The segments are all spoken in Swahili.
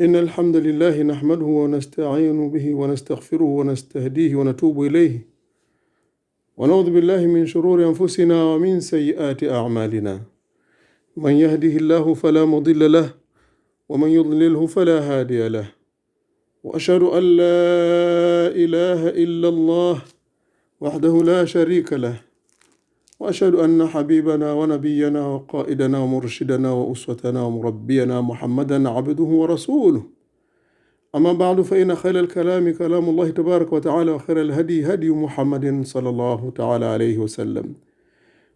إن الحمد لله نحمده ونستعين به ونستغفره ونستهديه ونتوب إليه ونعوذ بالله من شرور أنفسنا ومن سيئات أعمالنا من يهده الله فلا مضل له ومن يضلله فلا هادي له وأشهد أن لا إله إلا الله وحده لا شريك له وأشهد أن حبيبنا ونبينا وقائدنا ومرشدنا وأسوتنا ومربينا محمدا عبده ورسوله أما بعد فإن خير الكلام كلام الله تبارك وتعالى وخير الهدي هدي محمد صلى الله تعالى عليه وسلم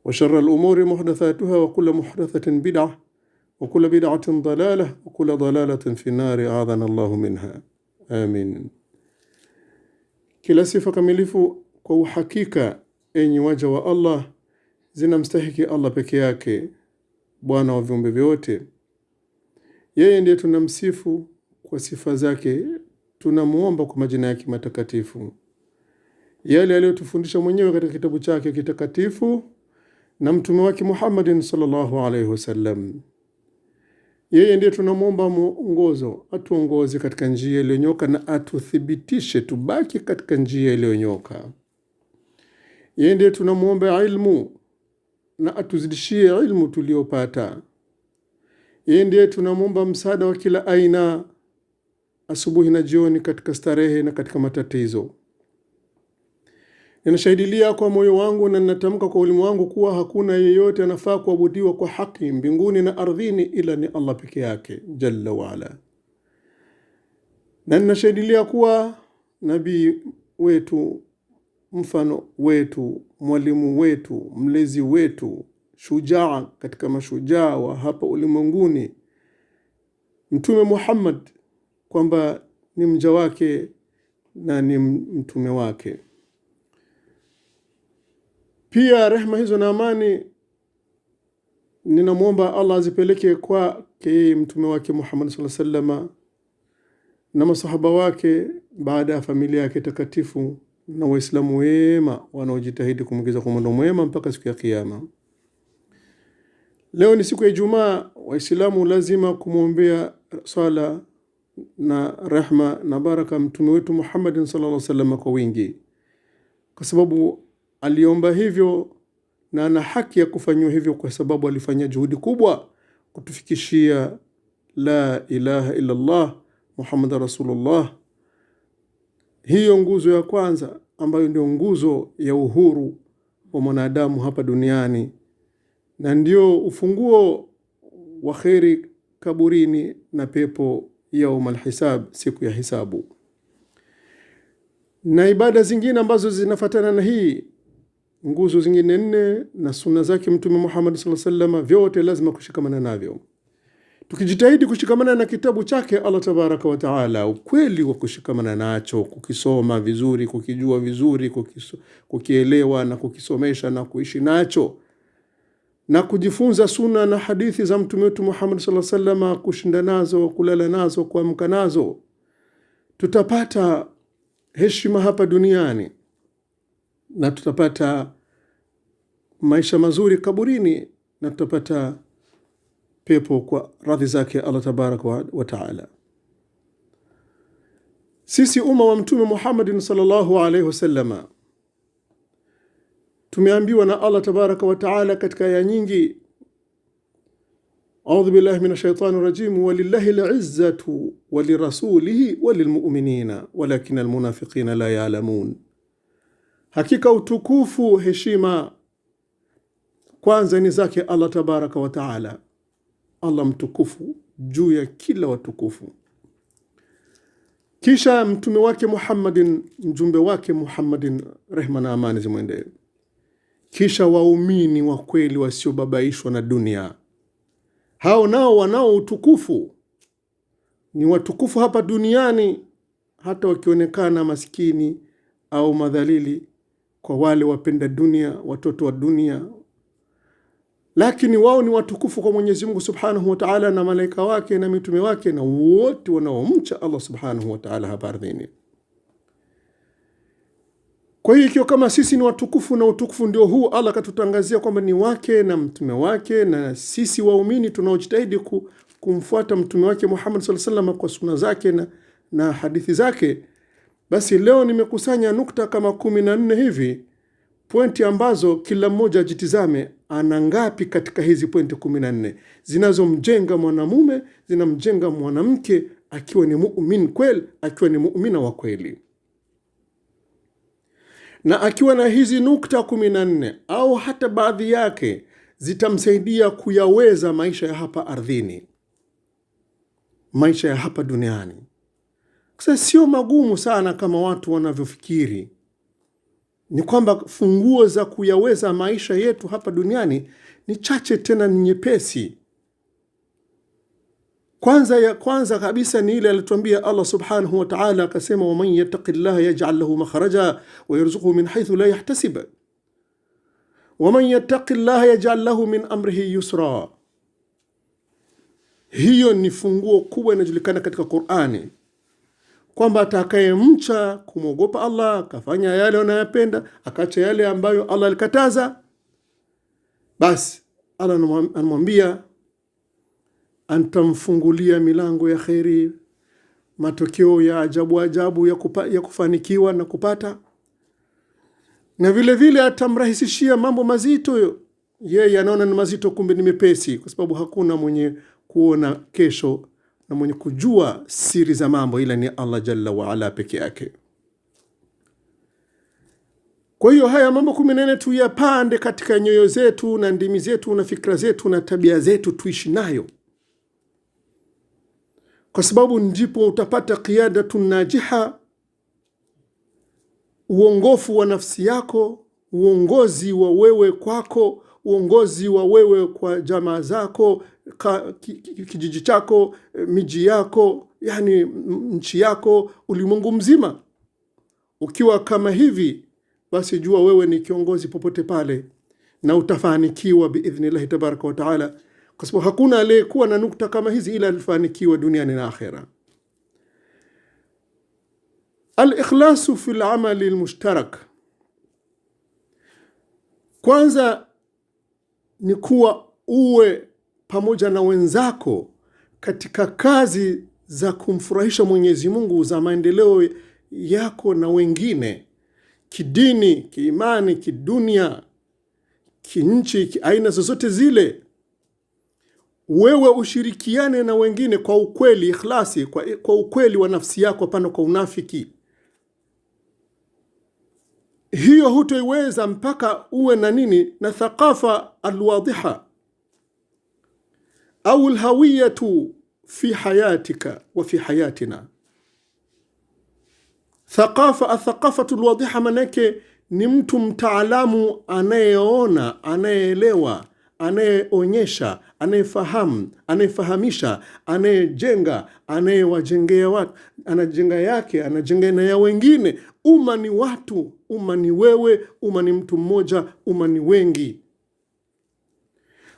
وشر الأمور محدثاتها وكل محدثة بدعة وكل بدعة ضلالة وكل ضلالة في النار أعاذنا الله منها آمين. Kila sifa kamilifu kwa uhakika enyi waja wa Allah zinamstahiki Allah peke yake, Bwana wa viumbe vyote. Yeye ndiye tunamsifu kwa sifa zake, tunamuomba kwa majina yake matakatifu, yale aliyotufundisha mwenyewe katika kitabu chake kitakatifu na mtume wake Muhammadin sallallahu alaihi wasallam. Yeye ndiye tunamuomba mwongozo, atuongoze katika njia iliyonyoka na atuthibitishe tubaki katika njia iliyonyoka. Yeye ndiye tunamuomba ilmu na atuzidishie ilmu tuliyopata. Yeye ndiye tunamuomba msaada wa kila aina, asubuhi na jioni, katika starehe na katika matatizo. Ninashahidilia kwa moyo wangu na ninatamka kwa ulimi wangu kuwa hakuna yeyote anafaa kuabudiwa kwa haki mbinguni na ardhini ila ni Allah peke yake jalla waala. Na ninashahidilia kuwa nabii wetu, mfano wetu, mwalimu wetu, mlezi wetu, shujaa katika mashujaa wa hapa ulimwenguni, Mtume Muhammad, kwamba ni mja wake na ni mtume wake. Pia rehema hizo na amani ninamuomba Allah azipeleke kwake mtume wake Muhammad sallallahu alaihi wasallam na masahaba wake, baada ya familia yake takatifu na waislamu wema wanaojitahidi kumwigiza kwa mwendo mwema mpaka siku ya kiyama. Leo ni siku ya Ijumaa, waislamu lazima kumwombea sala na rehema na baraka mtume wetu Muhammad sallallahu alaihi wasallam kwa wingi, kwa sababu aliomba hivyo na ana haki ya kufanywa hivyo, kwa sababu alifanya juhudi kubwa kutufikishia la ilaha illa Allah Muhammad Rasulullah. Hiyo nguzo ya kwanza ambayo ndio nguzo ya uhuru wa mwanadamu hapa duniani, na ndio ufunguo wa kheri kaburini na pepo yaumul hisab, siku ya hisabu. Na ibada zingine ambazo zinafuatana na hii nguzo zingine 4 na sunna zake mtume Muhammad sallallahu alaihi wasallam, vyote lazima kushikamana navyo. Tukijitahidi kushikamana na kitabu chake Allah tabaraka wa taala, ukweli wa kushikamana nacho, kukisoma vizuri, kukijua vizuri, kukielewa na kukisomesha na kuishi nacho, na kujifunza sunna na hadithi za mtume wetu Muhammad sallallahu alaihi wasallam, kushinda nazo, kulala nazo, kuamka nazo, tutapata heshima hapa duniani na tutapata maisha mazuri kaburini na tutapata pepo kwa radhi zake Allah tabaraka wa taala. Sisi umma wa mtume Muhammad sallallahu alaihi wasallam tumeambiwa na Allah tabaraka wa taala katika aya nyingi, a'udhu billahi minash shaitani rajim, walillahi al'izzatu walirasulihi walilmu'minina walakinal munafiqina la ya'lamun. Hakika utukufu, heshima kwanza ni zake Allah tabaraka wa taala, Allah mtukufu juu ya kila watukufu. Kisha mtume wake Muhammadin, mjumbe wake Muhammadin, rehma na amani zimwendee. Kisha waumini wa kweli wasiobabaishwa na dunia, hao nao wanao utukufu, ni watukufu hapa duniani hata wakionekana maskini au madhalili kwa wale wapenda dunia, watoto wa dunia, lakini wao ni watukufu kwa Mwenyezi Mungu Subhanahu wa Ta'ala na malaika wake na mitume wake na wote wanaomcha Allah Subhanahu wa Ta'ala hapa ardhini. Kwa hiyo ikiwa kama sisi ni watukufu na utukufu ndio huu Allah katutangazia kwamba ni wake na mtume wake, na sisi waumini tunaojitahidi kumfuata mtume wake Muhammad sallallahu alaihi wasallam kwa sunna zake na hadithi zake, basi leo nimekusanya nukta kama 14 hivi, pointi ambazo kila mmoja ajitizame ana ngapi katika hizi pointi 14 zinazomjenga mwanamume, zinamjenga mwanamke akiwa ni muumini kweli, akiwa ni muumina wa kweli. Na akiwa na hizi nukta 14 au hata baadhi yake zitamsaidia kuyaweza maisha ya hapa ardhini, maisha ya hapa duniani. Sasa sio magumu sana kama watu wanavyofikiri. Ni kwamba funguo za kuyaweza maisha yetu hapa duniani ni chache, tena ni nyepesi. Kwanza kabisa ni ile alituambia Allah subhanahu wa ta'ala, akasema wa man yattaqillaha yaj'al lahu makhraja wa yarzuquhu min haythu la yahtasib wa man yattaqillaha yaj'al lahu min amrihi yusra. Hiyo ni funguo kubwa inajulikana katika Qur'ani, kwamba atakayemcha kumwogopa Allah, akafanya yale anayopenda, akaacha yale ambayo Allah alikataza, basi Allah anamwambia antamfungulia milango ya khairi, matokeo ya ajabu ya kufanikiwa na kupata, na vile vile atamrahisishia mambo mazito. Yeye anaona ni mazito, kumbe ni mepesi, kwa sababu hakuna mwenye kuona kesho na mwenye kujua siri za mambo ila ni Allah jalla wa ala peke yake. Kwa hiyo haya mambo 14 tuyapande katika nyoyo zetu na ndimi zetu na fikra zetu na tabia zetu, tuishi nayo, kwa sababu ndipo utapata qiyadatun najiha, uongofu wa nafsi yako, uongozi wa wewe kwako, uongozi wa wewe kwa jamaa zako, kijiji chako, miji yako, yani nchi yako, ulimwengu mzima. Ukiwa kama hivi, basi jua wewe ni kiongozi popote pale, na utafanikiwa biidhnillah tabaraka wa taala, kwa sababu hakuna aliyekuwa na nukta kama hizi ila alifanikiwa duniani na akhera. Al-ikhlasu fil amali al-mushtarak. Kwanza ni kuwa uwe pamoja na wenzako katika kazi za kumfurahisha Mwenyezi Mungu, za maendeleo yako na wengine, kidini, kiimani, kidunia, kinchi, aina zozote zile. Wewe ushirikiane na wengine kwa ukweli, ikhlasi, kwa ukweli wa nafsi yako, hapana kwa unafiki. Hiyo hutoiweza mpaka uwe na nini? Na thaqafa alwadhiha au alhawiyatu fi hayatika wa fi hayatina. Thaqafatu alwadhiha manake ni mtu mtaalamu, anayeona, anayeelewa, anayeonyesha, anayefahamu, anayefahamisha, anayejenga, anayewajengea watu, anajenga yake, anajenga na ya wengine. Umma ni watu, umma ni wewe, umma ni mtu mmoja, umma ni wengi.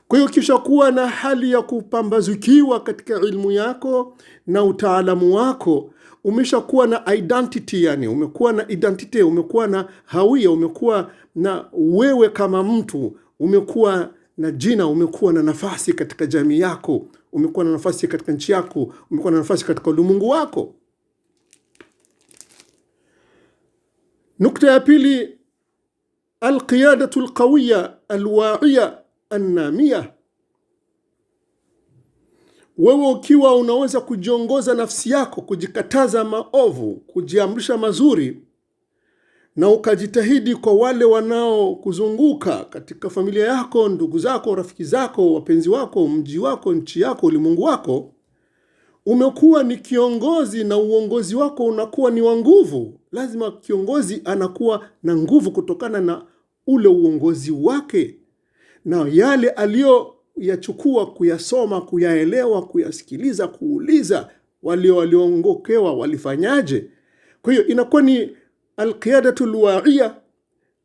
Kwa hiyo kisha kuwa na hali ya kupambazukiwa katika ilmu yako na utaalamu wako, umeshakuwa na identity, yani umekuwa na identity, umekuwa na hawia, umekuwa na wewe kama mtu, umekuwa na jina, umekuwa na nafasi katika jamii yako, umekuwa na nafasi katika nchi yako, umekuwa na nafasi katika ulimwengu wako. Nukta ya pili, alqiyadatu alqawiyya alwa'iya annamia. Wewe ukiwa unaweza kujiongoza nafsi yako, kujikataza maovu, kujiamrisha mazuri, na ukajitahidi kwa wale wanao kuzunguka katika familia yako, ndugu zako, rafiki zako, wapenzi wako, mji wako, nchi yako, ulimwengu wako, umekuwa ni kiongozi na uongozi wako unakuwa ni wa nguvu. Lazima kiongozi anakuwa na nguvu kutokana na ule uongozi wake na yale aliyoyachukua, kuyasoma, kuyaelewa, kuyasikiliza, kuuliza walioongokewa walifanyaje. Kwa hiyo inakuwa ni alqiyadatul wa'iya,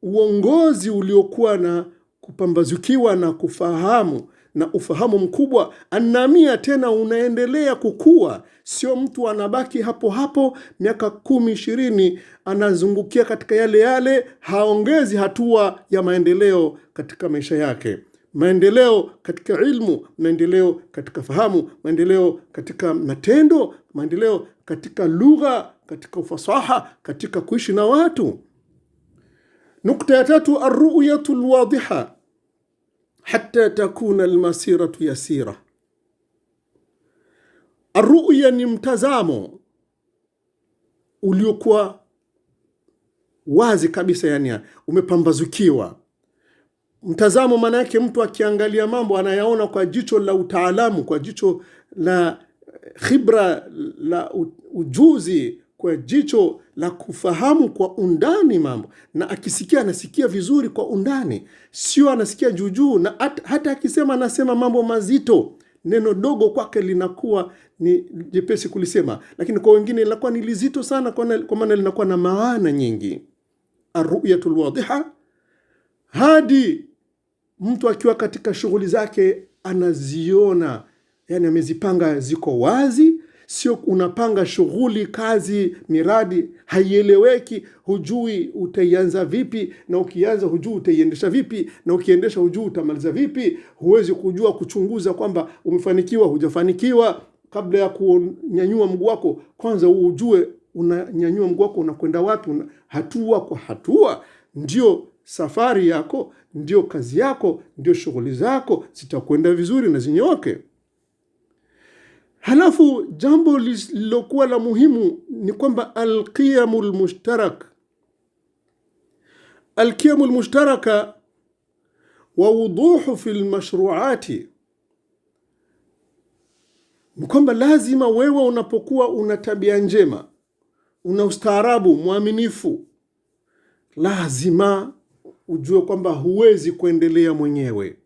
uongozi uliokuwa na kupambazukiwa na kufahamu na ufahamu mkubwa. Annamia, tena unaendelea kukua, sio mtu anabaki hapo hapo miaka 10-20 anazungukia katika yale, haongezi hatua ya maendeleo katika maisha yake. maendeleo katika ilmu, maendeleo katika fahamu, maendeleo katika matendo, maendeleo katika lugha, katika ufasaha, katika kuishi na watu. Nukta ya tatu, arru'yatu alwadiha hatta takuna almasiratu yasira. Arru'ya ni mtazamo uliokuwa wazi kabisa, yani umepambazukiwa. Mtazamo maana yake mtu akiangalia mambo anayaona kwa jicho la utaalamu, kwa jicho la khibra, la ujuzi, kwa jicho la kufahamu kwa undani mambo, na akisikia anasikia vizuri kwa undani, sio anasikia juujuu, na hata akisema anasema mambo mazito, neno dogo kwake linakuwa ni jepesi kulisema, lakini kwa wengine linakuwa ni lizito sana, kwa maana linakuwa na maana nyingi. Arru'yatul wadiha, hadi mtu akiwa katika shughuli zake anaziona, yani amezipanga ziko wazi. Sio unapanga shughuli, kazi, miradi, haieleweki, hujui utaianza vipi, na ukianza hujui utaiendesha vipi, na ukiendesha hujui utamaliza vipi. Huwezi kujua kuchunguza kwamba umefanikiwa hujafanikiwa. Kabla ya kunyanyua mguu wako, kwanza ujue unanyanyua mguu wako unakwenda wapi, hatua kwa hatua. Ndio safari yako, ndio kazi yako, ndio shughuli zako zitakwenda vizuri na zinyoke. Halafu jambo lilokuwa la muhimu ni kwamba alqiyamul mushtarak, alqiyamul mushtaraka wa wuduhu fil mashru'ati, ni kwamba lazima wewe unapokuwa una tabia njema, una ustaarabu, mwaminifu, lazima ujue kwamba huwezi kuendelea mwenyewe.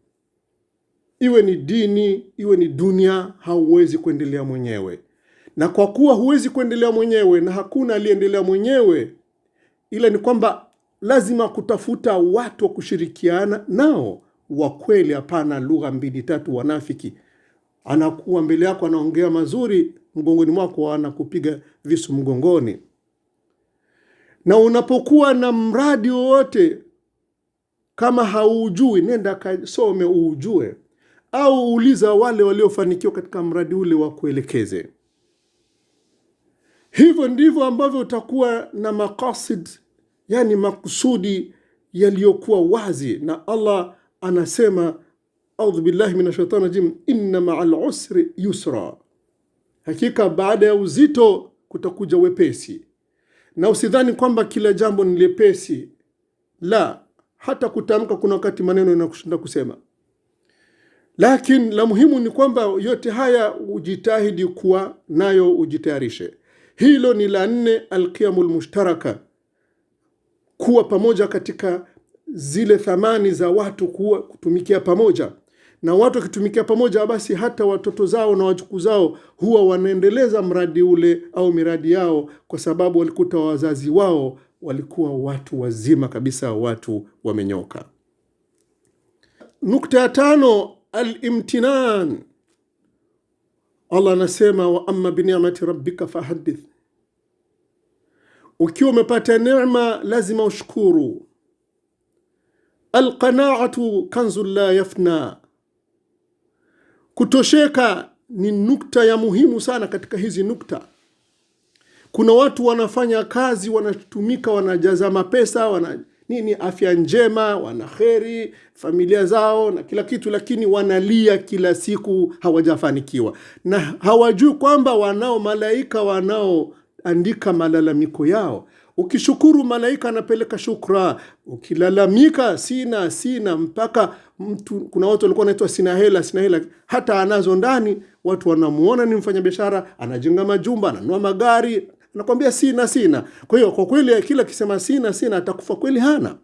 Iwe ni dini, iwe ni dunia, hauwezi kuendelea mwenyewe. Na kwa kuwa huwezi kuendelea mwenyewe na hakuna aliendelea mwenyewe, ila ni kwamba lazima kutafuta watu wa kushirikiana nao wa kweli. Hapana lugha mbili tatu wanafiki. Anakuwa mbele yako anaongea mazuri, mgongoni mwako anakupiga visu mgongoni. Na unapokuwa na mradi wote, kama haujui, nenda kasome ujue, au uliza wale waliofanikiwa katika mradi ule wa kuelekeze. Hivyo ndivyo ambavyo utakuwa na maqasid, yani makusudi yaliyokuwa wazi. Na Allah anasema, a'udhu billahi minash shaitani rajim, inna ma'al usri yusra, hakika baada ya uzito kutakuja wepesi. Na usidhani kwamba kila jambo ni lepesi, la, hata kutamka kuna wakati maneno yanakushinda kusema. Lakini la muhimu ni kwamba yote haya ujitahidi kuwa nayo, ujitayarishe. Hilo ni la 4, alqiyamul mushtaraka, kuwa pamoja katika zile thamani za watu, kutumikia pamoja. Na watu wakitumikia pamoja, basi hata watoto zao na wajukuu zao huwa wanaendeleza mradi ule au miradi yao, kwa sababu walikuta wazazi wao walikuwa watu wazima kabisa, watu wamenyoka. Nukta ya 5, al-imtinan. Allah anasema, wa amma bi ni'mati rabbika fahaddith. Ukiwa umepata neema lazima ushukuru. Al-qana'atu kanzul la yafna. Kutosheka ni nukta ya muhimu sana katika hizi nukta. Kuna watu wanafanya kazi, wanatumika, wanajaza mapesa, afya njema, wana kheri, familia zao na kila kitu, lakini wanalia kila siku, hawajafanikiwa. Na hawajui kwamba wanao malaika wanaoandika malalamiko yao. Ukishukuru, malaika anapeleka shukra. Ukilalamika, sina mpaka mtu, kuna watu walikuwa wanaitwa sina hela, hata anazo ndani, watu wanamuona ni mfanyabiashara, anajenga majumba, ananua magari, anakuambia sina. Kwa hiyo kwa kweli kila kisema sina atakufa kweli hana.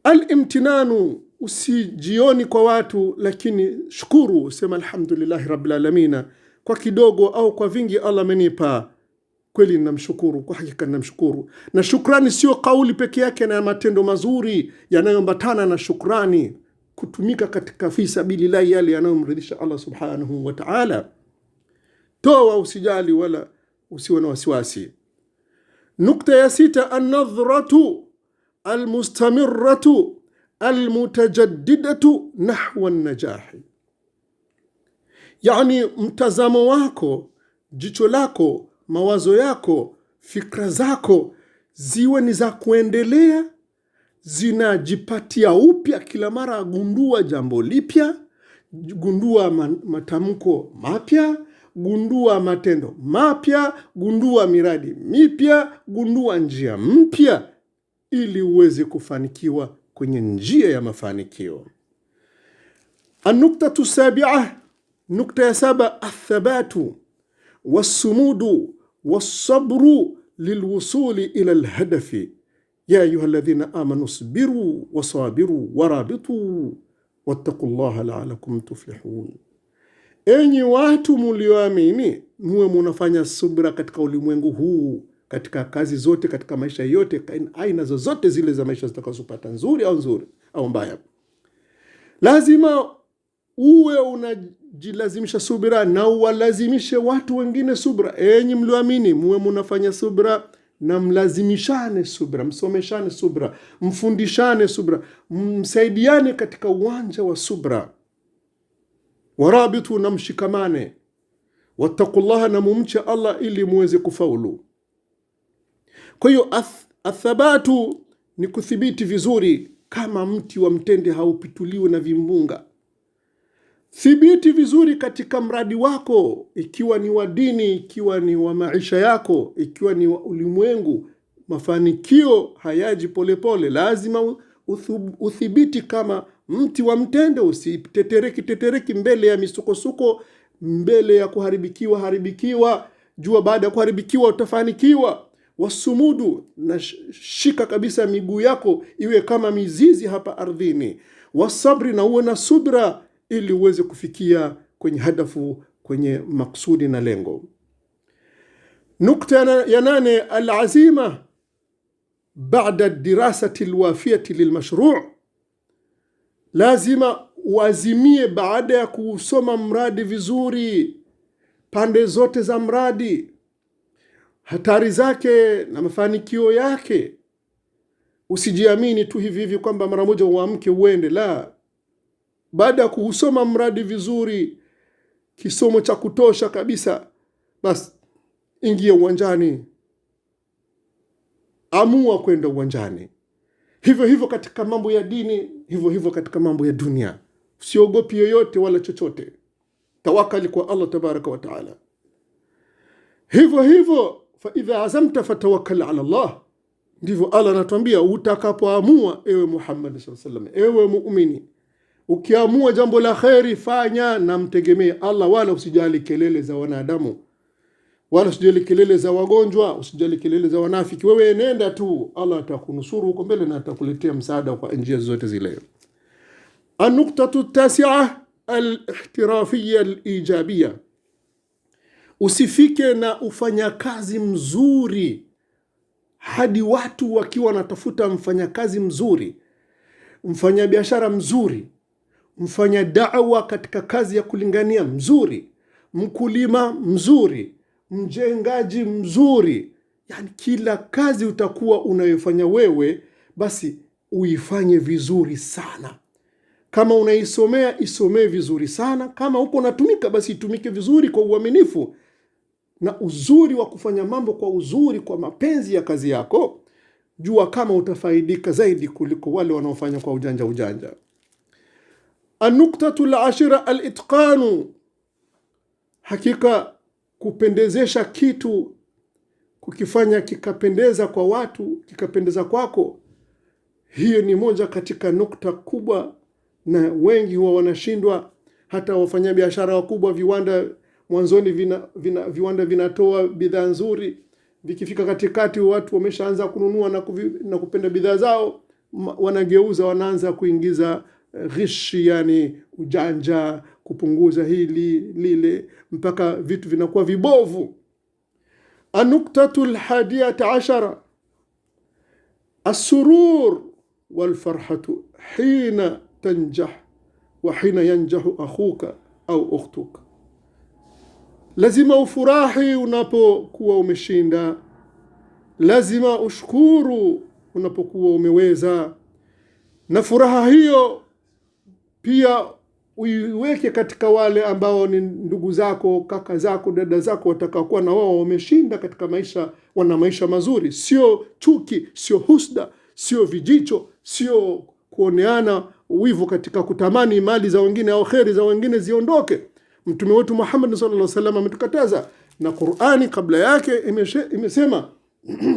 Al-imtinanu, usijioni kwa watu, lakini shukuru, sema alhamdulillahi rabbil alamin, kwa kidogo au kwa vingi Allah amenipa, kweli ninamshukuru, kwa hakika ninamshukuru. Na shukrani sio kauli peke yake, na matendo mazuri yanayoambatana na shukrani, kutumika katika fi sabilillah, yale yanayomridhisha Allah subhanahu wa ta'ala. Toa, usijali wala usiwe na wasiwasi. Nukta ya 6, an-nadhratu al-mustamirratu almutajaddidatu nahwa najahi, yani mtazamo wako, jicho lako, mawazo yako, fikra zako ziwe ni za kuendelea, zinajipatia upya kila mara, gundua jambo lipya, gundua matamko mapya, gundua matendo mapya, gundua miradi mipya, gundua njia mpya, ili uweze kufanikiwa kwenye njia ya mafanikio. An-nuktatu sabi'ah, nukta ya 7, athabatu wassumudu wassabru lilwusuli ila alhadafi ya ayuha alladhina amanu sabiru wasabiru warabitu wattaqullaha la'allakum tuflihun. Enyi watu mlioamini, muwe munafanya subra katika ulimwengu huu, katika kazi zote, katika maisha yote, aina zozote zile za maisha zitakazopata, nzuri au mbaya. Lazima uwe unajilazimisha subra na uwalazimishe watu wengine subra. Enyi mlioamini, muwe munafanya subra na mlazimishane subra, msomeshane subra, mfundishane subra, msaidiane katika uwanja wa subra. Warabitu, na mshikamane. Wattaqullaha, na mumche Allah ili muweze kufaulu. Kwa hiyo athabatu ni kuthibiti vizuri, kama mti wa mtende haupituliwi na vimbunga. Thibiti vizuri katika mradi wako, ikiwa ni wa dini, ikiwa ni wa maisha yako, ikiwa ni wa ulimwengu. Mafanikio hayaji polepole, lazima uthibiti kama mti wa mtende, usitetereki mbele ya misukosuko, mbele ya kuharibikiwa. Jua baada ya kuharibikiwa utafanikiwa. Wasumudu, na shika kabisa miguu yako iwe kama mizizi hapa ardhini. Wasabri, na uwe na subra ili uweze kufikia kwenye hadafu, kwenye maksudi na lengo. Nukta ya 8, alazima baada dirasati alwafiyati lilmashru'. Lazima uazimie baada ya kusoma mradi vizuri, pande zote za mradi, hatari zake na mafanikio yake. Usijiamini tu hivi kwamba mara moja uamke uende, la. Baada ya kusoma mradi vizuri, kisomo cha kutosha kabisa, basi ingia uwanjani, amua kwenda uwanjani. Hivyo katika mambo ya dini, hivyo katika mambo ya dunia. Usiogopi yoyote wala chochote. Tawakali kwa Allah tabaraka wa taala. Hivyo fa idha azamta fatawakkal ala Allah. Ndivyo Allah anatuambia, utakapoamua ewe Muhammad sallallahu alaihi wasallam, ewe muumini, ukiamua jambo la khairi fanya na mtegemee Allah, wala usijali kelele za wanadamu, wala usijali kelele za wagonjwa, usijali kelele za wanafiki. Wewe nenda tu, Allah atakunusuru huko mbele na atakuletea msaada kwa njia zote zile. An-nuktatu tasi'ah, al-ihtirafiyya al-ijabiyya. Usifike na ufanyakazi mzuri hadi watu wakiwa wanatafuta mfanyakazi mzuri, mfanya biashara mzuri, mfanya da'wa katika kazi ya kulingania mzuri, mkulima mzuri, mjengaji mzuri. Yani kila kazi utakuwa unayofanya wewe, basi uifanye vizuri sana. Kama unaisomea, isomee vizuri sana. Kama uko unatumika, basi itumike vizuri kwa uaminifu na uzuri wa kufanya mambo kwa uzuri, kwa mapenzi ya kazi yako. Jua kama utafaidika zaidi kuliko wale wanaofanya kwa ujanja. An-nuktatu al-ashira, al-itqanu. Hakika kupendezesha kitu, kukifanya kikapendeza kwa watu, kikapendeza kwako, hiyo ni moja katika nukta kubwa, na wengi huwa wanashindwa. Hata wafanya biashara wakubwa, viwanda mwanzoni viwanda vinatoa bidhaa nzuri, vikifika katikati watu wameshaanza kununua na kupenda bidhaa zao, wanageuza, wanaanza kuingiza ghishi, yani ujanja, kupunguza hili lile, mpaka vitu vinakuwa vibovu. An-nuktatu al-hadiyata ashara, as-surur wal-farhatu hina tanjah wa hina yanjahu akhuka au ukhtuka. Lazima ufurahi unapokuwa umeshinda, lazima ushukuru unapokuwa umeweza, Na furaha hiyo pia uiweke katika wale ambao ni ndugu zako, kaka zako, dada zako, watakaokuwa na wao wameshinda katika maisha, wana maisha mazuri. Sio chuki, sio husda, sio vijicho, sio kuoneana wivu katika kutamani mali za wengine au kheri za wengine ziondoke. Mtume wetu Muhammad sallallahu alaihi wasallam ametukataza, na Qur'ani kabla yake imesema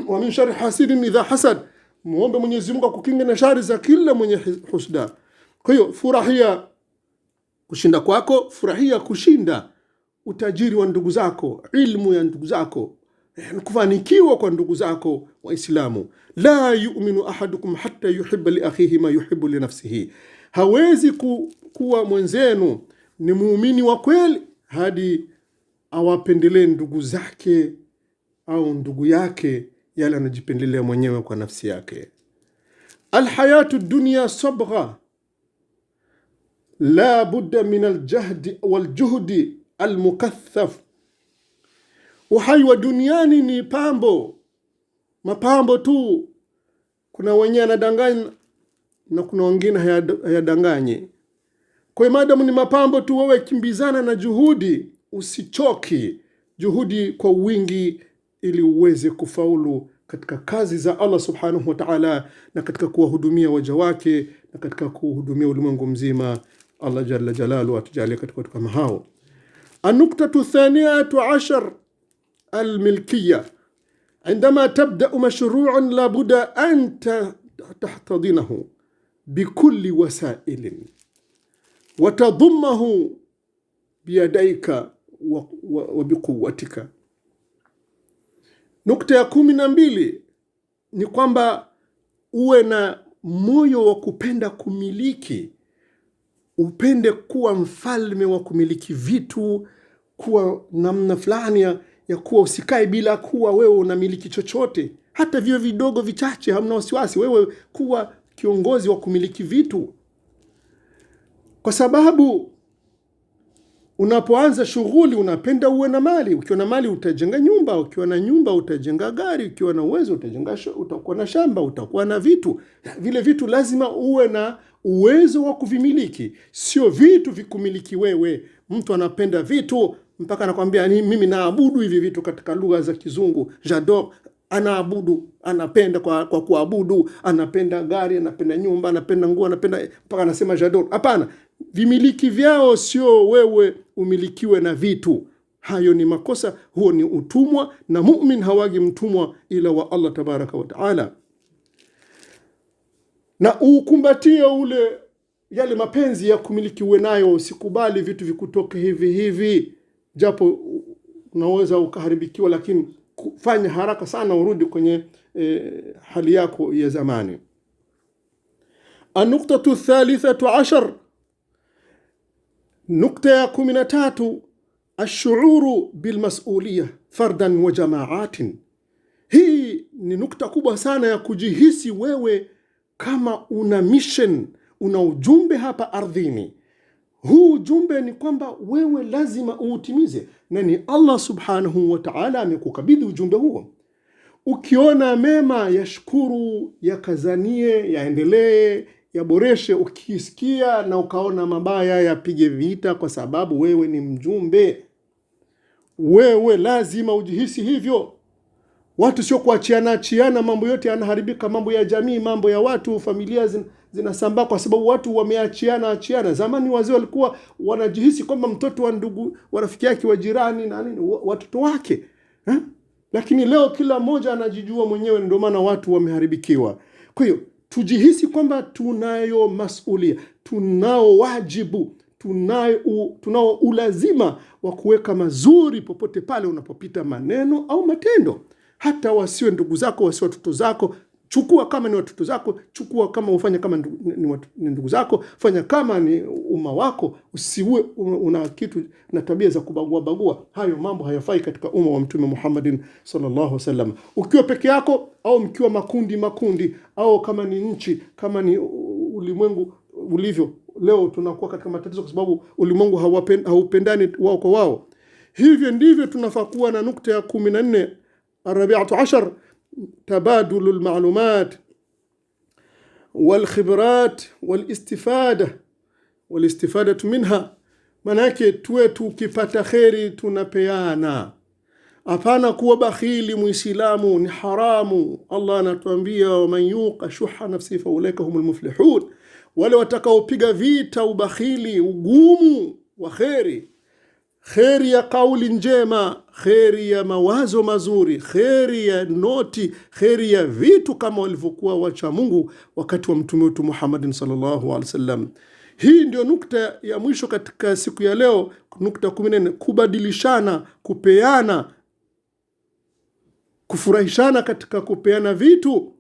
wa min sharri hasidin idha hasad, muombe Mwenyezi Mungu akukinge na shari za kila mwenye husda. Kwa hiyo furahia kushinda kwako, furahia kushinda utajiri wa ndugu zako, ilmu ya ndugu zako, kufanikiwa kwa ndugu zako Waislamu. La yu'minu ahadukum hatta yuhibba li akhihi ma yuhibbu li nafsihi, hawezi kuwa mwenzenu ni muumini wa kweli hadi awapendelee ndugu zake au ndugu yake yale anajipendelea mwenyewe kwa nafsi yake. Alhayatu dunya sabgha la budda min aljahdi waljuhdi almukathaf. Uhai wa duniani ni mapambo tu. Kuna wenye anadanganya na kuna wengine hayadanganye. Kwa hiyo madamu ni mapambo tu, wewe kimbizana na juhudi, usichoki, juhudi kwa wingi ili uweze kufaulu katika kazi za Allah subhanahu wa ta'ala, na katika kuwahudumia waja wake, na katika kuhudumia ulimwengu mzima. Allah jalla jalalu atujalie katika watu kama hao. An-nuktatu thaniyatu ashar الملكية. عندما تبدأ مشروعا لابد أن تحتضنه بكل وسائل وتضمه بيديك وبقوتك. Nukta ya 12 ni kwamba uwe na moyo wa kupenda kumiliki, upende kuwa mfalme wa kumiliki vitu, kuwa namna fulani ya kuwa usikae bila kuwa wewe unamiliki chochote, hata vile vidogo vichache, hamna wasiwasi, wewe kuwa kiongozi wa kumiliki vitu. Kwa sababu unapoanza shughuli unapenda uwe na mali. Ukiwa na mali utajenga nyumba, ukiwa na nyumba utajenga gari, ukiwa na uwezo utakuwa na shamba, utakuwa na vitu. Vile vitu lazima uwe na uwezo wa kuvimiliki, sio vitu vikumiliki wewe. Mtu anapenda vitu mpaka anakuambia mimi naabudu hivi vitu, katika lugha za Kizungu j'adore, anaabudu, anapenda kwa kuabudu, anapenda gari, anapenda nyumba, anapenda nguo, anapenda, mpaka anasema j'adore. Hapana, vimiliki vyao sio wewe umilikiwe na vitu. Hayo ni makosa, huo ni utumwa, na mu'min hawagi mtumwa ila wa Allah tabaraka wa taala. Na ukumbatie yale mapenzi ya kumiliki uwe nayo, usikubali vitu vikutoke hivi. Japo unaweza ukaharibikiwa, lakini fanya haraka sana urudi kwenye hali yako ya zamani. An-nuktatu thalithatu ashar, nukta ya 13, ash-shu'uru bilmas'uliyah fardan wa jama'atin. Hii ni nukta kubwa sana ya kujihisi wewe kama una mission, una ujumbe hapa ardhini. Huu ujumbe ni kwamba wewe lazima uutimize, na ni Allah subhanahu wa ta'ala amekukabidhi ujumbe huo. Ukiona mema yashukuru, yakazanie, yaendelee, yaboreshe. Ukisikia na ukaona mabaya yapige vita, kwa sababu wewe ni mjumbe. Wewe lazima ujihisi hivyo. Watu sio kuachiana, mambo yote yanaharibika, mambo ya jamii, mambo ya watu, familia zinasambaa kwa sababu watu wameachiana. Zamani wazee walikuwa wanajihisi kwamba mtoto wa ndugu wa rafiki yake wa jirani na nini watoto wake, lakini leo kila mmoja anajijua mwenyewe, ndio maana watu wameharibikiwa. Kwa hiyo tujihisi kwamba tunayo masulia, tunao wajibu, tunao ulazima wa kuweka mazuri popote pale unapopita, maneno au matendo. Hata wasiwe ndugu zako, wasiwe watoto zako, chukua kama ni watoto zako, chukua kama ufanye kama ni ndugu zako, fanya kama ni umma wako. Usiwe una kitu na tabia za kubagua. Hayo mambo hayafai katika umma wa Mtume Muhammadin sallallahu alaihi wasallam. Ukiwa peke yako au mkiwa makundi, au kama ni nchi, kama ni ulimwengu ulivyo leo, tunakuwa katika matatizo kwa sababu ulimwengu haupendani wao kwa wao. Hivyo ndivyo tunafaa kuwa. Na nukta ya 14 الرابعة عشر تبادل المعلومات والخبرات والاستفادة منها. Manake tuwe tukipata kheri tunapeana. Hapana kuwa bakhili muislamu, ni haramu. Allah anatuambia waman yuqa shuha nafsi fa ulaika humul muflihun. Wale watakaopiga vita ubakhili, ugumu wa kheri, kheri ya kauli njema, kheri ya mawazo mazuri, kheri ya noti, kheri ya vitu kama walivyokuwa wacha Mungu wakati wa mtume wetu Muhammad sallallahu alaihi wasallam. Hii ndio nukta ya mwisho katika siku ya leo, nukta 14, kubadilishana, kupeana, kufurahishana katika kupeana vitu,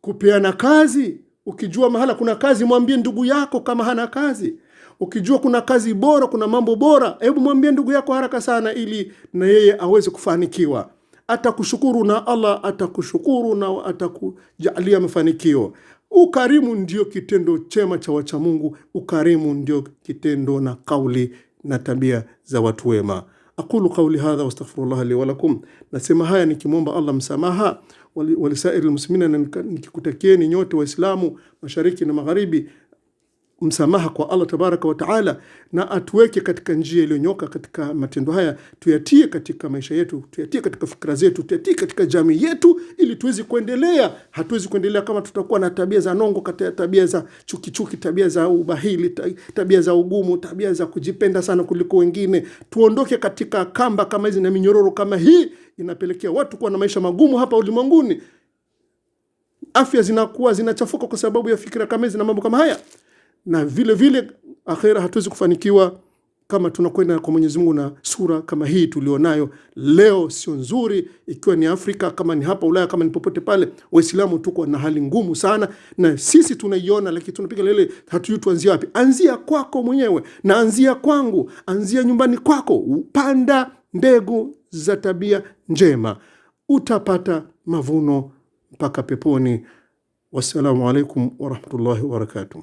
kupeana kazi. Ukijua mahala kuna kazi, mwambie ndugu yako kama hana kazi. Ukijua kuna kazi bora, kuna mambo bora, hebu mwambie ndugu yako haraka sana ili na yeye aweze kufanikiwa. Atakushukuru na Allah atakushukuru na atakujalia mafanikio. Ukarimu ndio kitendo chema cha wacha Mungu. Ukarimu ndio kitendo na kauli na tabia za watu wema. Aqulu qawli hadha wastaghfirullah li wa lakum. Nasema haya nikimwomba Allah msamaha walisairi almuslimina, nikikutakieni nyote waislamu mashariki na magharibi msamaha kwa Allah tabaraka wa taala, na atuweke katika njia iliyonyoka katika matendo haya, tuyatie katika maisha yetu, tuyatie katika fikra zetu, tuyatie katika jamii yetu ili tuweze kuendelea. Hatuwezi kuendelea kama tutakuwa na tabia za nongo, katika tabia za chuki, tabia za ubahili, tabia za ugumu, tabia za kujipenda sana kuliko wengine. Tuondoke katika kamba kama hizi na minyororo kama hii inapelekea watu kuwa na maisha magumu hapa ulimwenguni. Afya zinakuwa zinachafuka kwa sababu ya fikra kama hizi na mambo kama haya. Na vile vile akhera hatuwezi kufanikiwa kama tunakwenda kwa Mwenyezi Mungu na sura kama hii tulionayo leo. Sio nzuri. Ikiwa ni Afrika, kama ni hapa Ulaya, kama ni popote pale, Waislamu tuko na hali ngumu sana, na sisi tunaiona, lakini tunapiga lele, hatujui tuanzie wapi. Anzia kwako mwenyewe na anzia kwangu, anzia nyumbani kwako. Upanda mbegu za tabia njema, utapata mavuno mpaka peponi. Wassalamu alaikum wa rahmatullahi wa barakatuh.